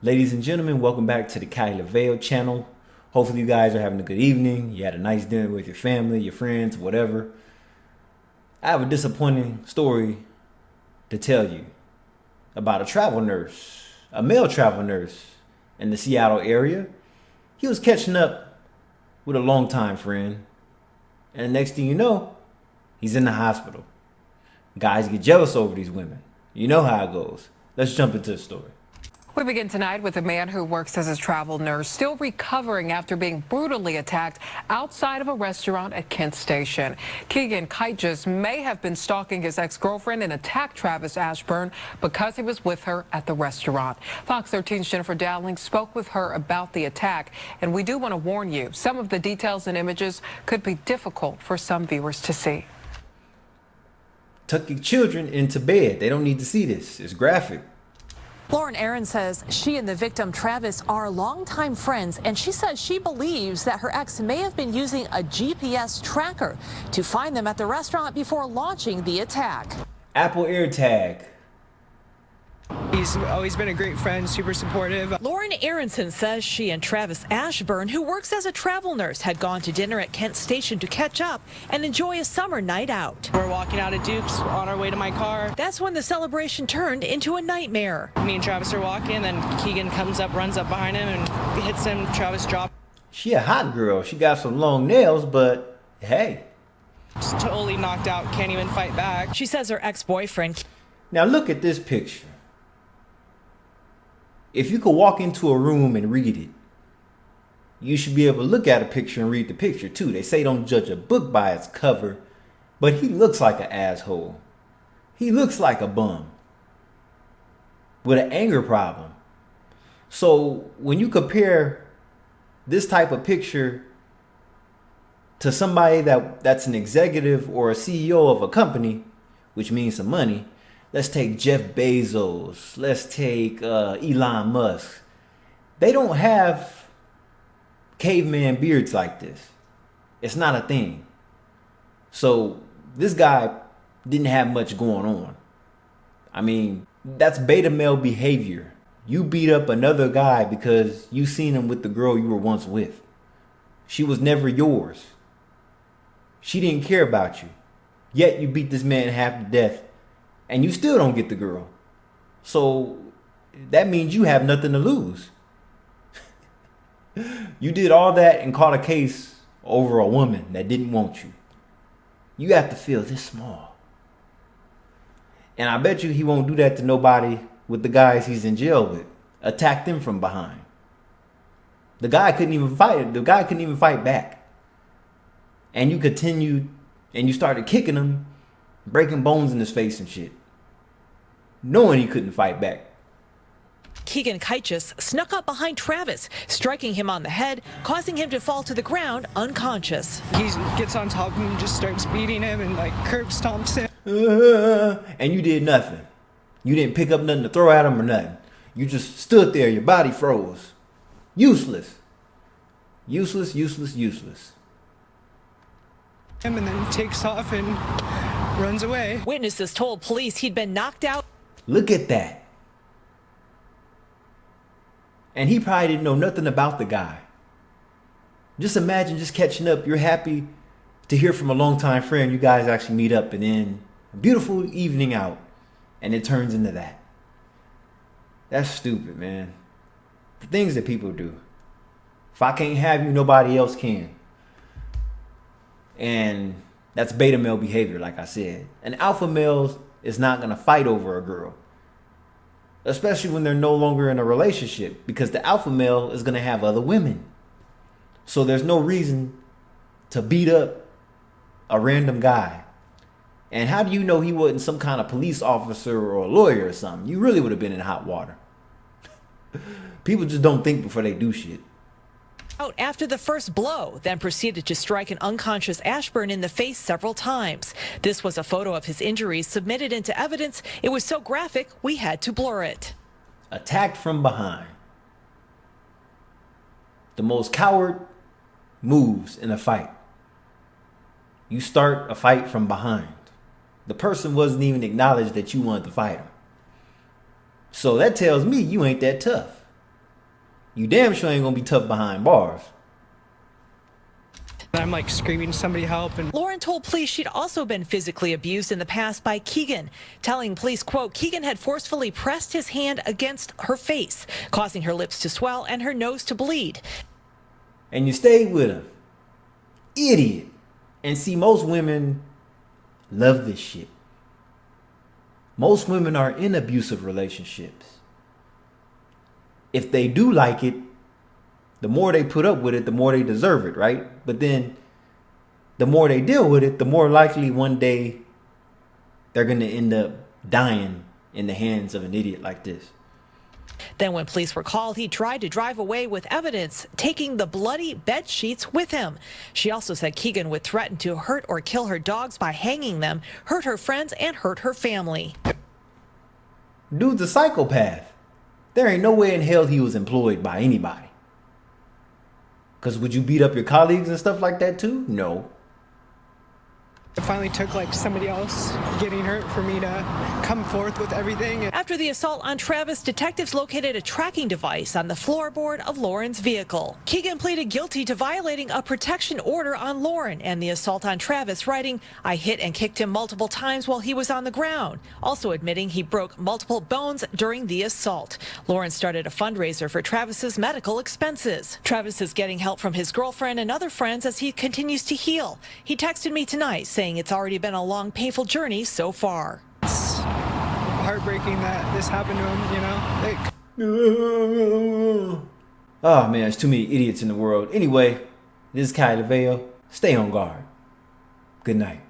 Ladies and gentlemen, welcome back to the Cali LaVeo channel. Hopefully you guys are having a good evening. You had a nice dinner with your family, your friends, whatever. I have a disappointing story to tell you about a travel nurse, a male travel nurse in the Seattle area. He was catching up with a longtime friend, and the next thing you know, he's in the hospital. Guys get jealous over these women. You know how it goes. Let's jump into the story. We begin tonight with a man who works as a travel nurse, still recovering after being brutally attacked outside of a restaurant at Kent Station. Keegan Kaitis may have been stalking his ex-girlfriend and attacked Travis Ashburn because he was with her at the restaurant. Fox 13's Jennifer Dowling spoke with her about the attack, and we do want to warn you, some of the details and images could be difficult for some viewers to see. Tuck your children into bed. They don't need to see this. It's graphic. Lauren Aaron says she and the victim Travis are longtime friends, and she says she believes that her ex may have been using a GPS tracker to find them at the restaurant before launching the attack. Apple AirTag. He's always been a great friend, super supportive. Lauren Aronson says she and Travis Ashburn, who works as a travel nurse, had gone to dinner at Kent Station to catch up and enjoy a summer night out. We're walking out of Duke's on our way to my car. That's when the celebration turned into a nightmare. Me and Travis are walking, then Keegan comes up, runs up behind him, and hits him. Travis drops. She a hot girl. She got some long nails, but hey. Totally knocked out, can't even fight back. She says her ex-boyfriend. Now look at this picture. If you could walk into a room and read it, you should be able to look at a picture and read the picture too. They say don't judge a book by its cover, but he looks like an asshole. He looks like a bum with an anger problem. So when you compare this type of picture to somebody that's an executive or a CEO of a company, which means some money, let's take Jeff Bezos. Let's take Elon Musk. They don't have caveman beards like this. It's not a thing. So this guy didn't have much going on. I mean, that's beta male behavior. You beat up another guy because you seen him with the girl you were once with. She was never yours. She didn't care about you. Yet you beat this man half to death. And you still don't get the girl. So that means you have nothing to lose. You did all that and caught a case over a woman that didn't want you. You have to feel this small. And I bet you he won't do that to nobody with the guys he's in jail with. Attack them from behind. The guy couldn't even fight. The guy couldn't even fight back. And you continued and you started kicking him, breaking bones in his face and shit, knowing he couldn't fight back. Keegan Kaitis snuck up behind Travis, striking him on the head, causing him to fall to the ground unconscious. He gets on top of him and just starts beating him and like curb stomps him. And you did nothing. You didn't pick up nothing to throw at him or nothing. You just stood there, your body froze. Useless. Useless, useless, useless. And then takes off and runs away. Witnesses told police he'd been knocked out. Look at that. And he probably didn't know nothing about the guy. Just imagine just catching up. You're happy to hear from a longtime friend. You guys actually meet up and then a beautiful evening out. And it turns into that. That's stupid, man. The things that people do. If I can't have you, nobody else can. And that's beta male behavior, like I said. An alpha male is not going to fight over a girl, especially when they're no longer in a relationship, because the alpha male is going to have other women. So there's no reason to beat up a random guy. And how do you know he wasn't some kind of police officer or a lawyer or something? You really would have been in hot water. People just don't think before they do shit. Out after the first blow, then proceeded to strike an unconscious Ashburn in the face several times. This was a photo of his injuries submitted into evidence. It was so graphic, we had to blur it. Attacked from behind. The most coward moves in a fight. You start a fight from behind. The person wasn't even acknowledged that you wanted to fight him. So that tells me you ain't that tough. you damn sure ain't gonna be tough behind bars. I'm like screaming somebody help, and Lauren told police she'd also been physically abused in the past by Keegan, telling police, quote, Keegan had forcefully pressed his hand against her face, causing her lips to swell and her nose to bleed. And you stayed with him. Idiot. And see, most women love this shit. Most women are in abusive relationships. If they do like it, the more they put up with it, the more they deserve it, right? But then the more they deal with it, the more likely one day they're going to end up dying in the hands of an idiot like this. Then when police were called, he tried to drive away with evidence, taking the bloody bed sheets with him. She also said Keegan would threaten to hurt or kill her dogs by hanging them, hurt her friends, and hurt her family. Dude's a psychopath. There ain't no way in hell he was employed by anybody. Because would you beat up your colleagues and stuff like that too? No. it finally took like somebody else getting hurt for me to come forth with everything. After the assault on Travis, detectives located a tracking device on the floorboard of Lauren's vehicle. Keegan pleaded guilty to violating a protection order on Lauren and the assault on Travis, writing, "I hit and kicked him multiple times while he was on the ground," also admitting he broke multiple bones during the assault. Lauren started a fundraiser for Travis's medical expenses. Travis is getting help from his girlfriend and other friends as he continues to heal. He texted me tonight saying it's already been a long, painful journey so far. It's heartbreaking that this happened to him, you know? Oh man, there's too many idiots in the world. Anyway, this is Kai LaVeo. Stay on guard. Good night.